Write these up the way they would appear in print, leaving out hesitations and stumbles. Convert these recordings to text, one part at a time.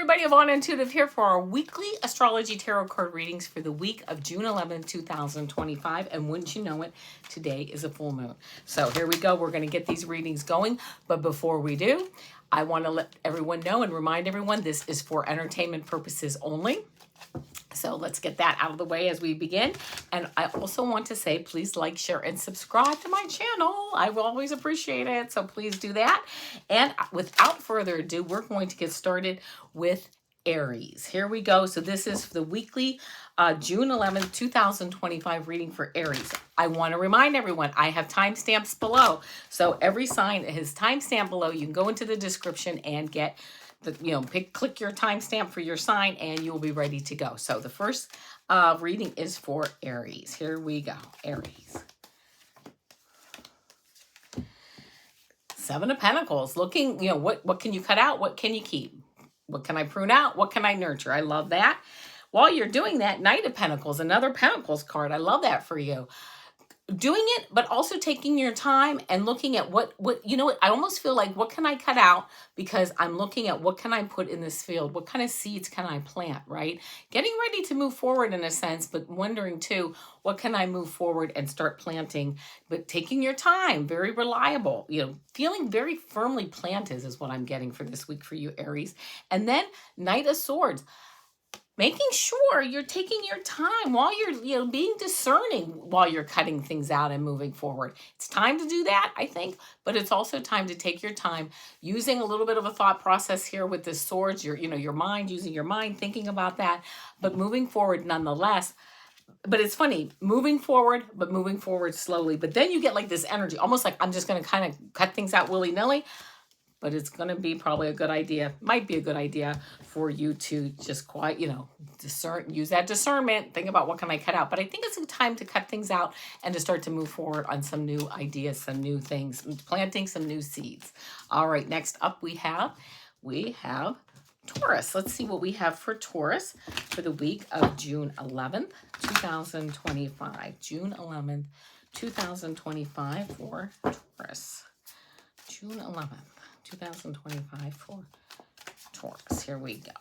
everybody, Avana Intuitive here for our weekly astrology tarot card readings for the week of June 11th, 2025. And wouldn't you know it, today is a full moon. So here we go. We're going to get these readings going. But before we do, I want to let everyone know and remind everyone this is for entertainment purposes only. So let's get that out of the way as we begin. And I also want to say, please like, share, and subscribe to my channel. I will always appreciate it. So please do that. And without further ado, we're going to get started with Aries. Here we go. So this is the weekly June 11th, 2025 reading for Aries. I want to remind everyone, I have timestamps below. So every sign has timestamp below. You can go into the description and get click your timestamp for your sign and you'll be ready to go. So the first reading is for Aries. Here we go. Aries. Seven of Pentacles. Looking, what can you cut out? What can you keep? What can I prune out? What can I nurture? I love that. While you're doing that, Knight of Pentacles, another Pentacles card. I love that for you. Doing it, but also taking your time and looking at what I almost feel like, what can I cut out? Because I'm looking at what can I put in this field? What kind of seeds can I plant, right? Getting ready to move forward in a sense, but wondering too, what can I move forward and start planting? But taking your time, very reliable, feeling very firmly planted is what I'm getting for this week for you, Aries. And then Knight of Swords. Making sure you're taking your time while you're being discerning while you're cutting things out and moving forward. It's time to do that, I think, but it's also time to take your time using a little bit of a thought process here with the swords, your mind, using your mind, thinking about that, but moving forward nonetheless. But it's funny, moving forward, but moving forward slowly. But then you get like this energy, almost like I'm just going to kind of cut things out willy-nilly. But it's going to be probably a good idea, might be a good idea for you to just quite, discern, use that discernment, think about what can I cut out. But I think it's a time to cut things out and to start to move forward on some new ideas, some new things, planting some new seeds. All right, next up we have Taurus. Let's see what we have for Taurus for the week of June 11th, 2025. June 11th, 2025 for Taurus. June 11th. 2025 for Taurus. Here we go.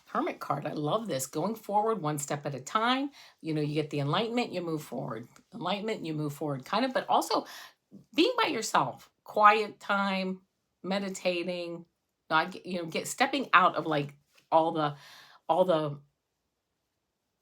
Hermit card. I love this. Going forward one step at a time. You get the enlightenment, you move forward. Enlightenment, you move forward. Kind of, but also being by yourself. Quiet time, meditating, stepping out of like all the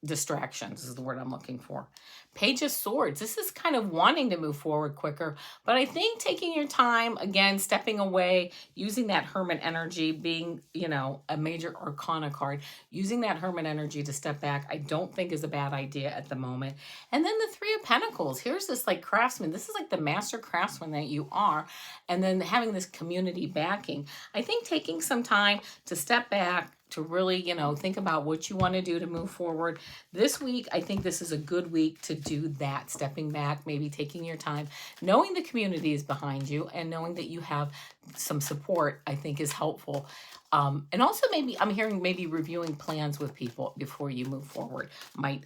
distractions is the word I'm looking for. Page of Swords. This is kind of wanting to move forward quicker, but I think taking your time, again, stepping away, using that Hermit energy, being, a major arcana card, using that Hermit energy to step back, I don't think is a bad idea at the moment. And then the Three of Pentacles. Here's this like craftsman. This is like the master craftsman that you are. And then having this community backing. I think taking some time to step back, to really, think about what you want to do to move forward. This week, I think this is a good week to do that, stepping back, maybe taking your time, knowing the community is behind you and knowing that you have some support, I think is helpful. And also maybe, I'm hearing maybe reviewing plans with people before you move forward might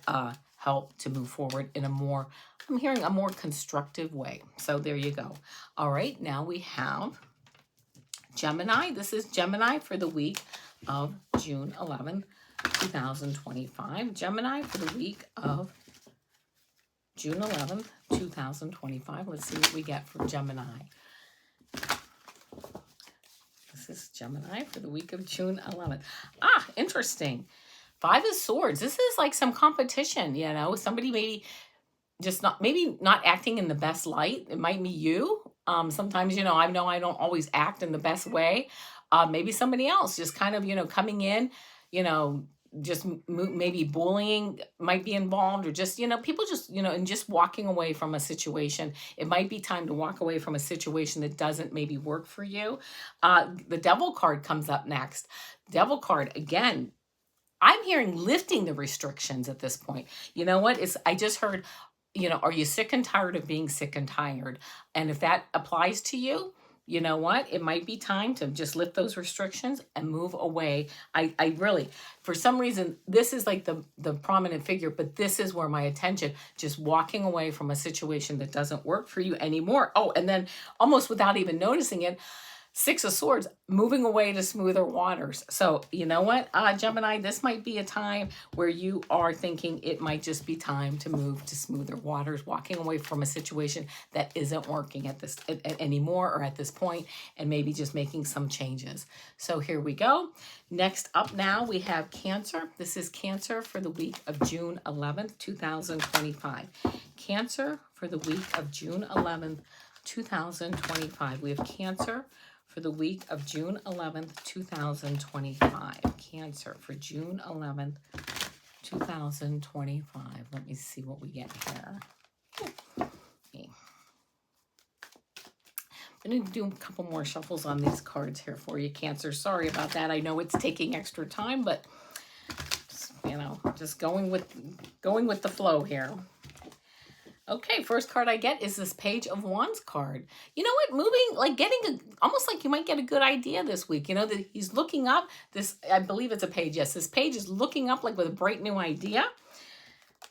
help to move forward in I'm hearing a more constructive way. So there you go. All right, now we have Gemini. This is Gemini for the week of June 11th, 2025. Gemini for the week of June 11th, 2025. Let's see what we get from Gemini. This is Gemini for the week of June 11th. Interesting. Five of Swords. This is like some competition, somebody maybe just not acting in the best light. It might be you. Sometimes, I know I don't always act in the best way. Maybe somebody else just kind of, coming in, just maybe bullying might be involved, or just, people just, and just walking away from a situation. It might be time to walk away from a situation that doesn't maybe work for you. The Devil card comes up next. Devil card, again, I'm hearing lifting the restrictions at this point. You know what? I just heard, are you sick and tired of being sick and tired? And if that applies to you, you know what? It might be time to just lift those restrictions and move away. I really, for some reason, this is like the prominent figure, but this is where my attention, just walking away from a situation that doesn't work for you anymore. Oh, and then almost without even noticing it, Six of Swords, moving away to smoother waters. So you know what, Gemini, this might be a time where you are thinking it might just be time to move to smoother waters, walking away from a situation that isn't working at this anymore or at this point, and maybe just making some changes. So here we go. Next up now we have Cancer. This is Cancer for the week of June 11th, 2025. Cancer for the week of June 11th, 2025. We have Cancer for the week of June 11th, 2025. Cancer for June 11th, 2025. Let me see what we get here. Okay. I'm going to do a couple more shuffles on these cards here for you, Cancer. Sorry about that. I know it's taking extra time, but you know, just going with the flow here. Okay, first card I get is this Page of Wands card. You know what? Moving, like getting almost like you might get a good idea this week. You know, that he's looking up this, I believe it's a page. Yes, this page is looking up like with a bright new idea.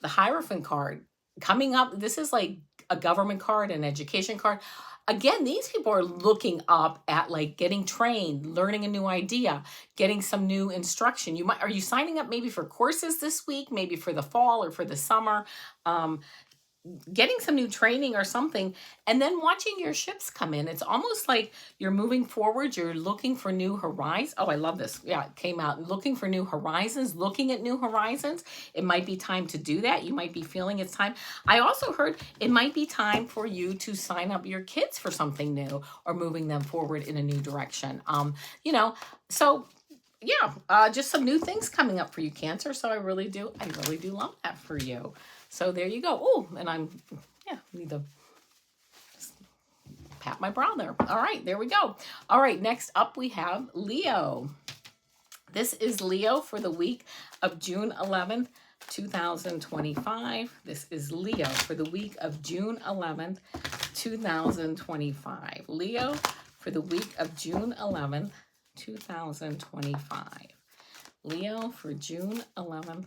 The Hierophant card coming up. This is like a government card, an education card. Again, these people are looking up at like getting trained, learning a new idea, getting some new instruction. Are you signing up maybe for courses this week, maybe for the fall or for the summer? Getting some new training or something, and then watching your ships come in. It's almost like you're moving forward. You're looking for new horizons. Oh, I love this. Yeah, it came out. Looking for new horizons, looking at new horizons. It might be time to do that. You might be feeling it's time. I also heard it might be time for you to sign up your kids for something new or moving them forward in a new direction. You know, so yeah, just some new things coming up for you, Cancer. So I really do love that for you. So there you go. Oh, and need to pat my brow there. All right, there we go. All right, next up we have Leo. This is Leo for the week of June 11th, 2025. This is Leo for the week of June 11th, 2025. Leo for the week of June 11th, 2025. Leo for June 11th,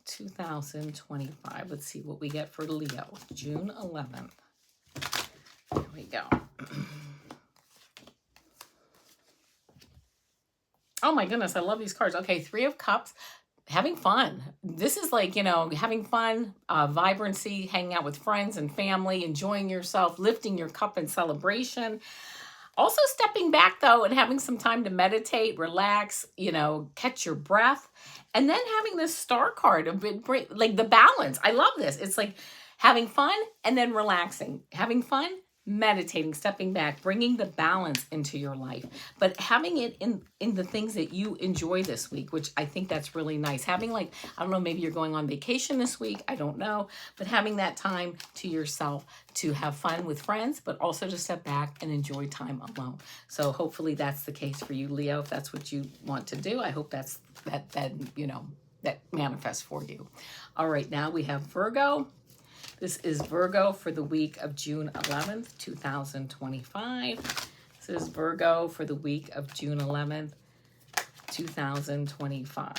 2025. Let's see what we get for Leo. June 11th. There we go. Oh my goodness, I love these cards. Okay, Three of Cups. Having fun. This is like, you know, having fun, vibrancy, hanging out with friends and family, enjoying yourself, lifting your cup in celebration. Also stepping back, though, and having some time to meditate, relax, you know, catch your breath. And then having this Star card, like the balance. I love this. It's like having fun and then relaxing. Having fun, meditating, stepping back, bringing the balance into your life. But having it in the things that you enjoy this week, which I think that's really nice. Having like, I don't know, maybe you're going on vacation this week. I don't know. But having that time to yourself to have fun with friends, but also to step back and enjoy time alone. So hopefully that's the case for you, Leo, if that's what you want to do. I hope that manifests for you. All right, now we have Virgo. This is Virgo for the week of June 11th, 2025. This is Virgo for the week of June 11th, 2025.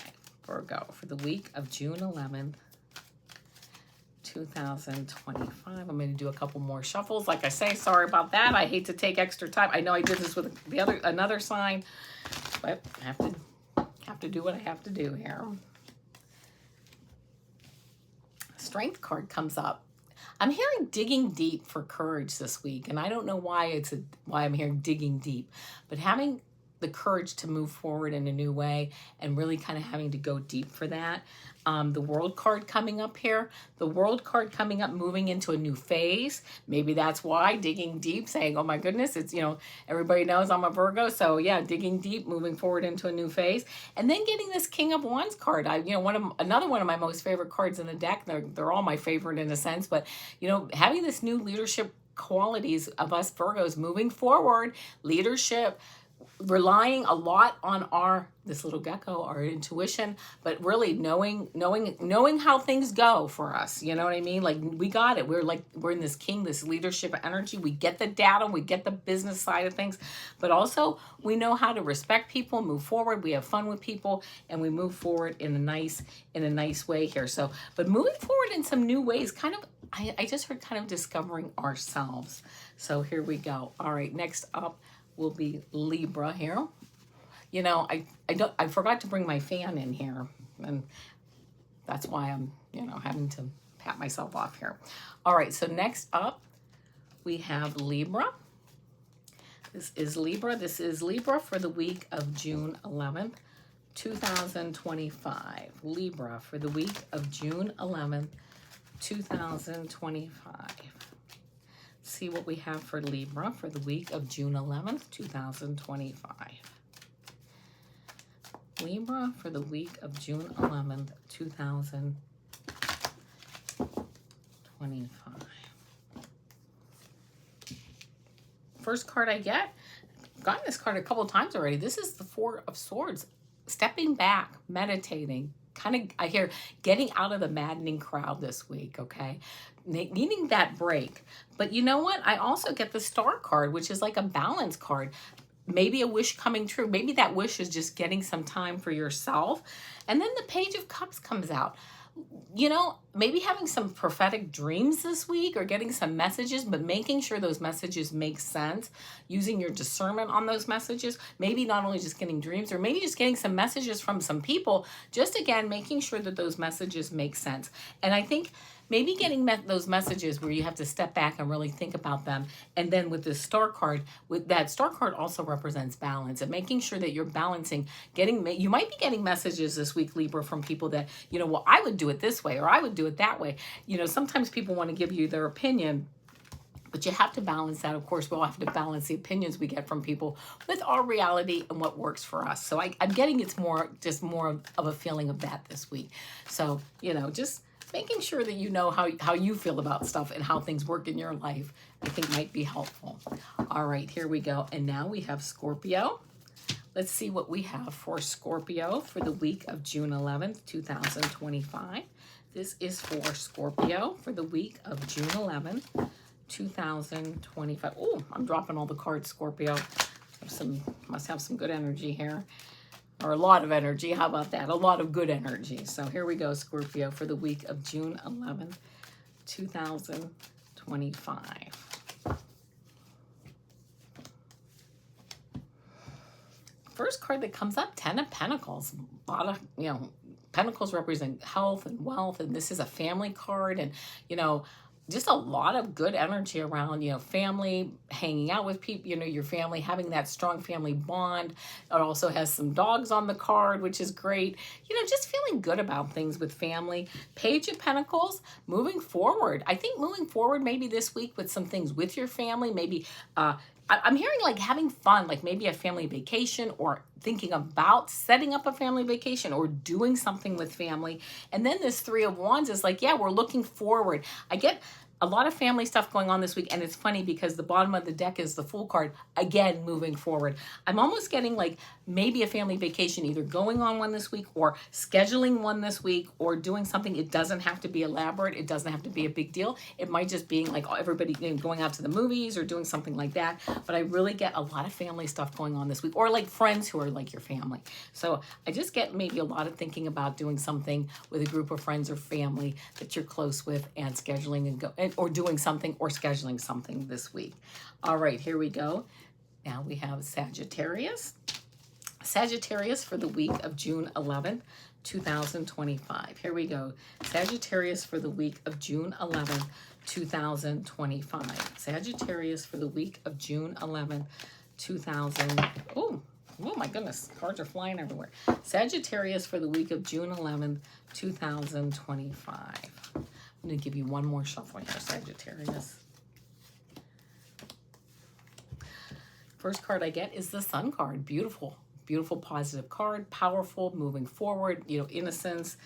Virgo for the week of June 11th, 2025. I'm going to do a couple more shuffles. Like I say, sorry about that. I hate to take extra time. I know I did this with another sign, but I have to do what I have to do here. Strength card comes up. I'm hearing digging deep for courage this week, and I don't know why I'm hearing digging deep, but having the courage to move forward in a new way and really kind of having to go deep for that. The World card coming up here. The World card coming up, moving into a new phase. Maybe that's why digging deep, saying, oh my goodness, it's, you know, everybody knows I'm a Virgo. So yeah, digging deep, moving forward into a new phase. And then getting this King of Wands card. Another one of my most favorite cards in the deck. They're all my favorite in a sense, but you know, having this new leadership qualities of us Virgos moving forward, leadership, relying a lot on this little gecko, our intuition, but really knowing how things go for us. You know what I mean? Like we got it. We're in this this leadership energy. We get the data, we get the business side of things, but also we know how to respect people, move forward. We have fun with people, and we move forward in a nice way here. So, but moving forward in some new ways, kind of. I just heard kind of discovering ourselves. So here we go. All right, next up will be Libra here. You know, I forgot to bring my fan in here, and that's why I'm, you know, having to pat myself off here. All right, so next up, we have Libra. This is Libra. This is Libra for the week of June 11th, 2025. Libra for the week of June 11th, 2025. See what we have for Libra for the week of June 11th, 2025. Libra for the week of June 11th, 2025. First card I get, I've gotten this card a couple of times already. This is the Four of Swords. Stepping back, meditating, kind of, I hear, getting out of the maddening crowd this week, okay? Needing that break. But you know what? I also get the Star card, which is like a balance card. Maybe a wish coming true. Maybe that wish is just getting some time for yourself. And then the Page of Cups comes out. You know, maybe having some prophetic dreams this week or getting some messages, but making sure those messages make sense, using your discernment on those messages, maybe not only just getting dreams, or maybe just getting some messages from some people, just again, making sure that those messages make sense. And I think maybe getting those messages where you have to step back and really think about them. And then with this Star card, with that Star card also represents balance and making sure that you're balancing, you might be getting messages this week, Libra, from people that, you know, well, I would do it this way, or I would do it that way. You know, sometimes people want to give you their opinion, but you have to balance that. Of course, we'll have to balance the opinions we get from people with our reality and what works for us. So I'm getting it's just more of a feeling of that this week. So, you know, just making sure that you know how you feel about stuff and how things work in your life, I think might be helpful. All right, here we go. And now we have Scorpio. Let's see what we have for Scorpio for the week of June 11th, 2025. This is for Scorpio for the week of June 11th, 2025. Oh, I'm dropping all the cards, Scorpio. Must have some good energy here. Or a lot of energy. How about that? A lot of good energy. So here we go, Scorpio, for the week of June 11th, 2025. First card that comes up, 10 of Pentacles. A lot of, you know, Pentacles represent health and wealth, and this is a family card, and, you know, just a lot of good energy around, you know, family, hanging out with people, you know, your family, having that strong family bond. It also has some dogs on the card, which is great. You know, just feeling good about things with family. Page of Pentacles, moving forward. I think moving forward maybe this week with some things with your family, maybe, I'm hearing like having fun, like maybe a family vacation, or thinking about setting up a family vacation or doing something with family. And then this Three of Wands is like, yeah, we're looking forward. I get a lot of family stuff going on this week, and it's funny because the bottom of the deck is the Fool card, again, moving forward. I'm almost getting like maybe a family vacation, either going on one this week or scheduling one this week or doing something. It doesn't have to be elaborate. It doesn't have to be a big deal. It might just be like everybody going out to the movies or doing something like that. But I really get a lot of family stuff going on this week, or like friends who are like your family. So I just get maybe a lot of thinking about doing something with a group of friends or family that you're close with, and scheduling and or doing something or scheduling something this week. All right, here we go. Now we have Sagittarius. Sagittarius for the week of June 11th, 2025. Here we go. Sagittarius for the week of June 11th, 2025. Sagittarius for the week of June 11th, 2000. Oh my goodness, cards are flying everywhere. Sagittarius for the week of June 11th, 2025. I'm going to give you one more shuffle here, Sagittarius. First card I get is the Sun card. Beautiful, beautiful, positive card. Powerful, moving forward, you know, innocence,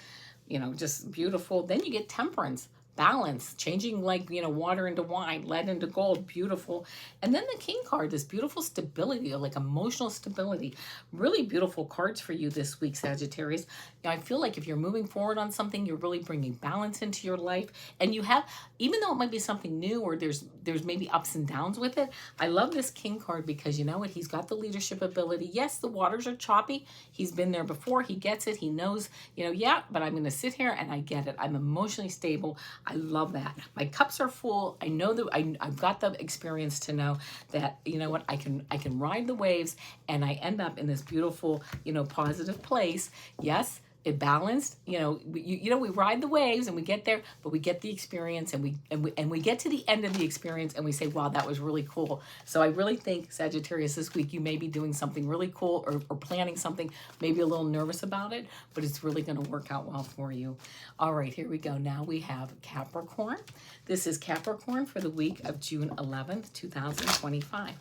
you know, just beautiful. Then you get Temperance. Balance, changing like, you know, water into wine, lead into gold, beautiful. And then the King card, this beautiful stability, like emotional stability. Really beautiful cards for you this week, Sagittarius. Now, I feel like if you're moving forward on something, you're really bringing balance into your life. And you have, even though it might be something new or there's maybe ups and downs with it, I love this King card because you know what? He's got the leadership ability. Yes, the waters are choppy. He's been there before. He gets it. He knows, you know, yeah, but I'm going to sit here and I get it. I'm emotionally stable. I love that. My cups are full. I know that I've got the experience to know that, you know what, I can ride the waves and I end up in this beautiful, you know, positive place. Yes, it balanced, you know, we ride the waves and we get there, but we get the experience and we get to the end of the experience and we say, wow, that was really cool. So I really think, Sagittarius, this week you may be doing something really cool or planning something, maybe a little nervous about it, but it's really going to work out well for you. All right, here we go. Now we have Capricorn. This is Capricorn for the week of June 11th, 2025.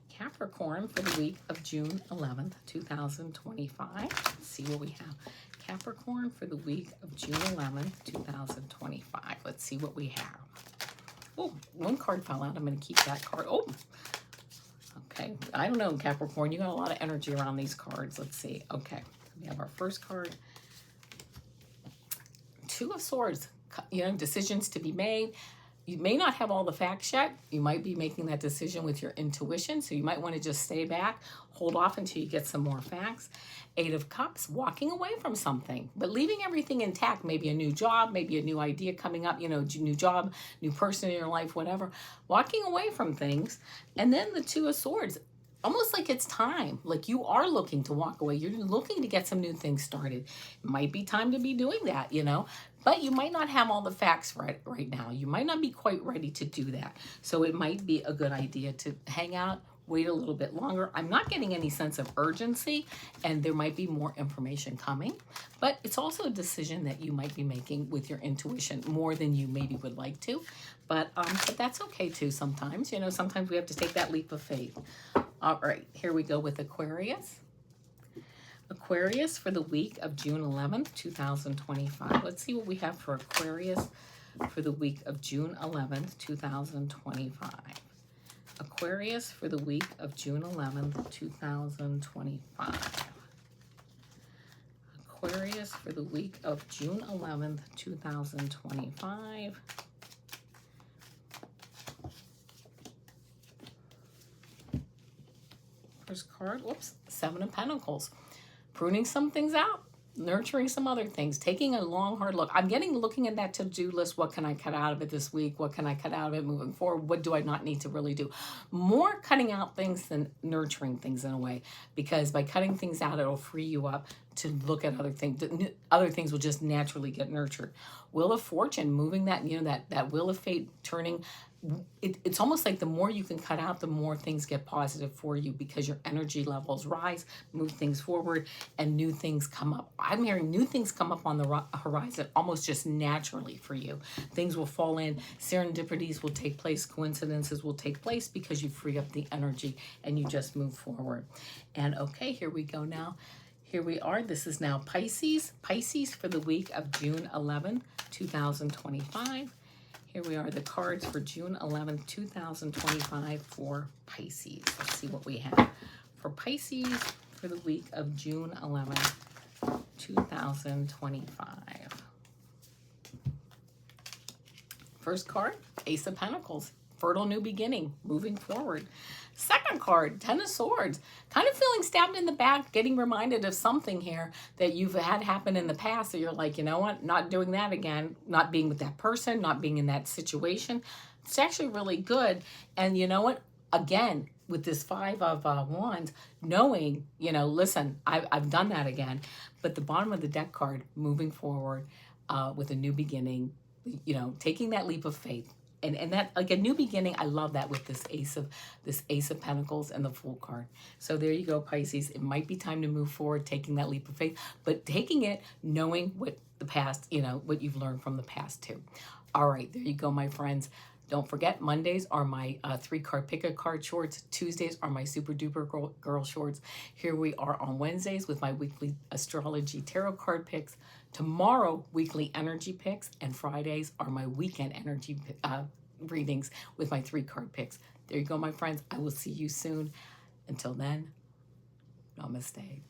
Capricorn for the week of June 11th, 2025. Let's see what we have. Capricorn for the week of June 11th, 2025. Let's see what we have. Oh, one card fell out. I'm going to keep that card. Oh, okay. I don't know, Capricorn. You got a lot of energy around these cards. Let's see. Okay. We have our first card. Two of Swords. You know, decisions to be made. You may not have all the facts yet. You might be making that decision with your intuition, so you might want to just stay back, hold off until you get some more facts. Eight of Cups, walking away from something, but leaving everything intact. Maybe a new job, maybe a new idea coming up, you know, new job, new person in your life, whatever. Walking away from things. And then the Two of Swords, almost like it's time. Like you are looking to walk away. You're looking to get some new things started. It might be time to be doing that, you know. But you might not have all the facts right now. You might not be quite ready to do that. So it might be a good idea to hang out, wait a little bit longer. I'm not getting any sense of urgency, and there might be more information coming. But it's also a decision that you might be making with your intuition more than you maybe would like to. But that's okay too sometimes. You know, sometimes we have to take that leap of faith. All right, here we go with Aquarius. Aquarius for the week of June 11th, 2025. Let's see what we have for Aquarius for the week of June 11th, 2025. Aquarius for the week of June 11th, 2025. Aquarius for the week of June 11th, 2025. First card, whoops, Seven of Pentacles. Pruning some things out, nurturing some other things, taking a long, hard look. I'm looking at that to-do list. What can I cut out of it this week? What can I cut out of it moving forward? What do I not need to really do? More cutting out things than nurturing things in a way, because by cutting things out, it'll free you up to look at other things. Other things will just naturally get nurtured. Wheel of Fortune, moving that, you know, that Wheel of Fate turning. It's almost like the more you can cut out, the more things get positive for you, because your energy levels rise, move things forward, and new things come up. I'm hearing new things come up on the horizon almost just naturally for you. Things will fall in, serendipities will take place, coincidences will take place because you free up the energy and you just move forward. And okay, here we go now. Here we are. This is now Pisces. Pisces for the week of June 11th, 2025. Here we are, the cards for June 11th, 2025 for Pisces. Let's see what we have for Pisces for the week of June 11th, 2025. First card, Ace of Pentacles. Fertile new beginning, moving forward. Second card, Ten of Swords. Kind of feeling stabbed in the back, getting reminded of something here that you've had happen in the past. So you're like, you know what, not doing that again, not being with that person, not being in that situation. It's actually really good. And you know what, again, with this Five of Wands, knowing, you know, listen, I've done that again. But the bottom of the deck card, moving forward with a new beginning, you know, taking that leap of faith. And that, like a new beginning, I love that with this Ace of Pentacles and the Fool card. So there you go, Pisces. It might be time to move forward, taking that leap of faith, but taking it, knowing what the past, you know, what you've learned from the past too. All right, there you go, my friends. Don't forget, Mondays are my 3-card pick-a-card shorts. Tuesdays are my super duper girl shorts. Here we are on Wednesdays with my weekly astrology tarot card picks. Tomorrow, weekly energy picks. And Fridays are my weekend energy readings with my 3-card picks. There you go, my friends. I will see you soon. Until then, namaste.